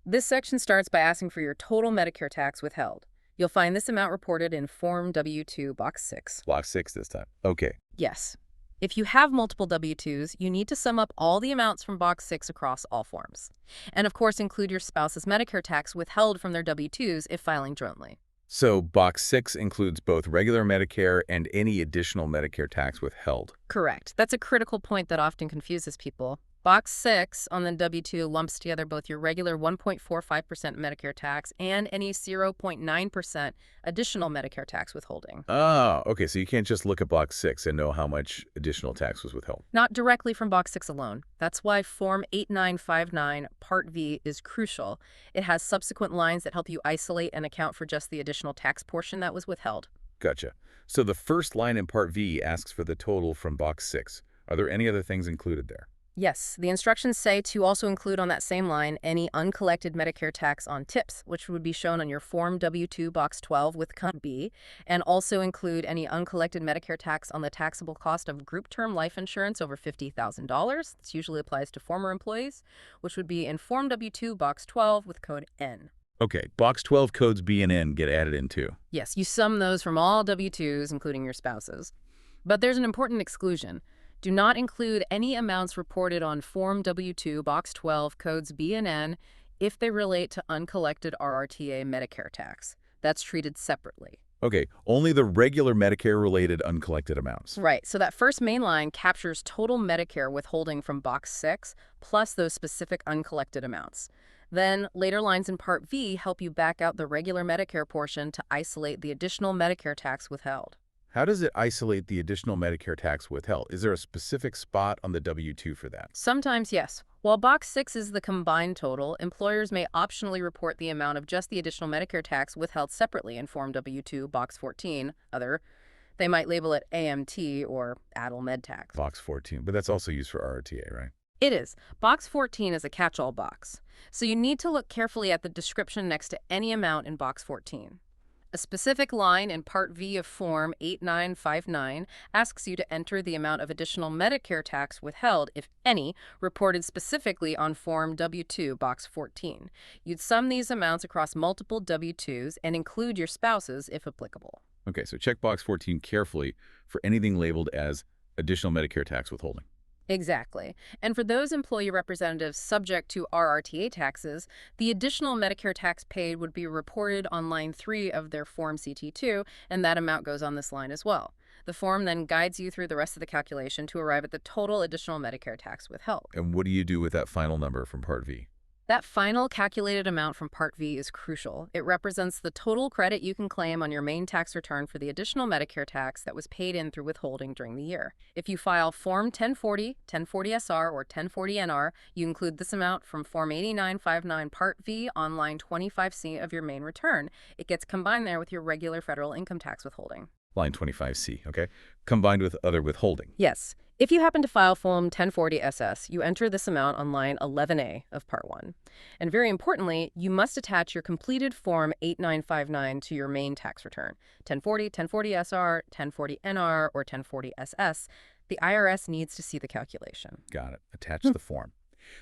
This section starts by asking for your total Medicare tax withheld. You'll find this amount reported in Form W-2, Box 6. Box 6 this time. Okay. Yes. If you have multiple W-2s, you need to sum up all the amounts from Box 6 across all forms. And of course, include your spouse's Medicare tax withheld from their W-2s if filing jointly. So Box 6 includes both regular Medicare and any additional Medicare tax withheld. Correct. That's a critical point that often confuses people. Box 6 on the W-2 lumps together both your regular 1.45% Medicare tax and any 0.9% additional Medicare tax withholding. Oh, okay, so you can't just look at Box 6 and know how much additional tax was withheld. Not directly from Box 6 alone. That's why Form 8959, Part V, is crucial. It has subsequent lines that help you isolate and account for just the additional tax portion that was withheld. Gotcha. So the first line in Part V asks for the total from Box 6. Are there any other things included there? Yes, the instructions say to also include on that same line any uncollected Medicare tax on tips, which would be shown on your Form W-2 Box 12 with Count B, and also include any uncollected Medicare tax on the taxable cost of group term life insurance over $50,000. This usually applies to former employees, which would be in Form W-2 Box 12 with code N. Okay, Box 12 codes B and N get added in too. Yes, you sum those from all W-2s, including your spouse's. But there's an important exclusion. Do not include any amounts reported on Form W-2 Box 12 codes B and N if they relate to uncollected RRTA Medicare tax. That's treated separately. Okay, only the regular Medicare-related uncollected amounts. Right, so that first main line captures total Medicare withholding from Box 6 plus those specific uncollected amounts. Then, later lines in Part V help you back out the regular Medicare portion to isolate the additional Medicare tax withheld. How does it isolate the additional Medicare tax withheld? Is there a specific spot on the W-2 for that? Sometimes, yes. While Box 6 is the combined total, employers may optionally report the amount of just the additional Medicare tax withheld separately in Form W-2 Box 14, other. They might label it AMT or ADL Med Tax. Box 14, but that's also used for RRTA, right? It is. Box 14 is a catch-all box, so you need to look carefully at the description next to any amount in Box 14. A specific line in Part V of Form 8959 asks you to enter the amount of additional Medicare tax withheld, if any, reported specifically on Form W-2, Box 14. You'd sum these amounts across multiple W-2s and include your spouse's if applicable. Okay, so check box 14 carefully for anything labeled as additional Medicare tax withholding. Exactly. And for those employee representatives subject to RRTA taxes, the additional Medicare tax paid would be reported on line 3 of their Form CT2, and that amount goes on this line as well. The form then guides you through the rest of the calculation to arrive at the total additional Medicare tax withheld. And what do you do with that final number from Part V? That final calculated amount from Part V is crucial. It represents the total credit you can claim on your main tax return for the additional Medicare tax that was paid in through withholding during the year. If you file Form 1040, 1040-SR, or 1040-NR, you include this amount from Form 8959 Part V on line 25C of your main return. It gets combined there with your regular federal income tax withholding. Line 25C, okay? Combined with other withholding. Yes. If you happen to file Form 1040-SS, you enter this amount on line 11A of Part 1. And very importantly, you must attach your completed Form 8959 to your main tax return. 1040, 1040-SR, 1040-NR, or 1040-SS. The IRS needs to see the calculation. Got it. Attach the form.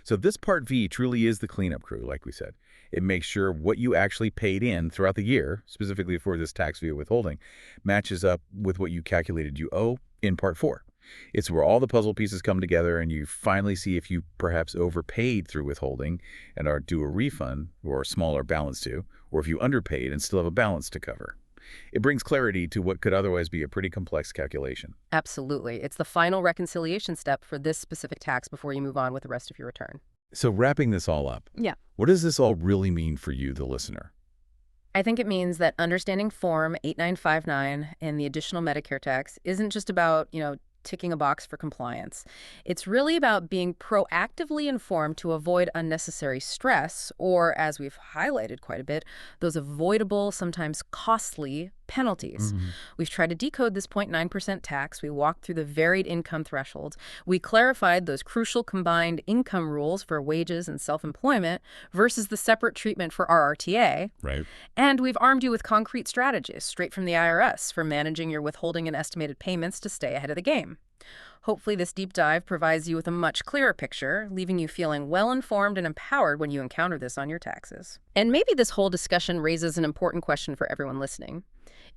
So this Part V truly is the cleanup crew, like we said. It makes sure what you actually paid in throughout the year, specifically for this tax via withholding, matches up with what you calculated you owe in Part 4. It's where all the puzzle pieces come together and you finally see if you perhaps overpaid through withholding and are due a refund or a smaller balance to, or if you underpaid and still have a balance to cover. It brings clarity to what could otherwise be a pretty complex calculation. Absolutely. It's the final reconciliation step for this specific tax before you move on with the rest of your return. So wrapping this all up, Yeah. what does this all really mean for you, the listener? I think it means that understanding Form 8959 and the additional Medicare tax isn't just about, ticking a box for compliance. It's really about being proactively informed to avoid unnecessary stress, or, as we've highlighted quite a bit, those avoidable, sometimes costly penalties. We've tried to decode this 0.9% tax. We walked through the varied income thresholds. We clarified those crucial combined income rules for wages and self-employment versus the separate treatment for RRTA. Right. And we've armed you with concrete strategies straight from the IRS for managing your withholding and estimated payments to stay ahead of the game. Hopefully this deep dive provides you with a much clearer picture, leaving you feeling well-informed and empowered when you encounter this on your taxes. And maybe this whole discussion raises an important question for everyone listening.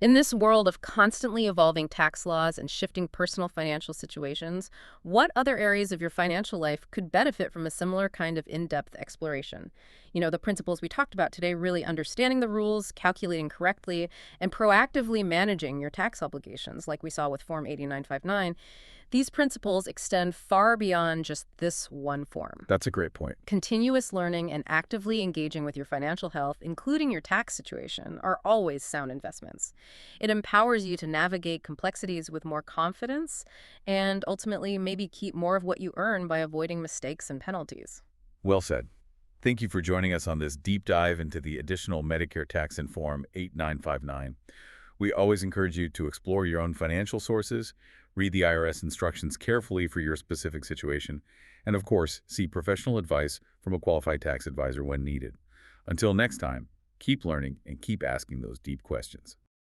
In this world of constantly evolving tax laws and shifting personal financial situations, what other areas of your financial life could benefit from a similar kind of in-depth exploration? The principles we talked about today, really understanding the rules, calculating correctly, and proactively managing your tax obligations, like we saw with Form 8959, these principles extend far beyond just this one form. That's a great point. Continuous learning and actively engaging with your financial health, including your tax situation, are always sound investments. It empowers you to navigate complexities with more confidence and ultimately maybe keep more of what you earn by avoiding mistakes and penalties. Well said. Thank you for joining us on this deep dive into the additional Medicare tax in Form 8959. We always encourage you to explore your own financial sources, read the IRS instructions carefully for your specific situation, and of course, seek professional advice from a qualified tax advisor when needed. Until next time, keep learning and keep asking those deep questions.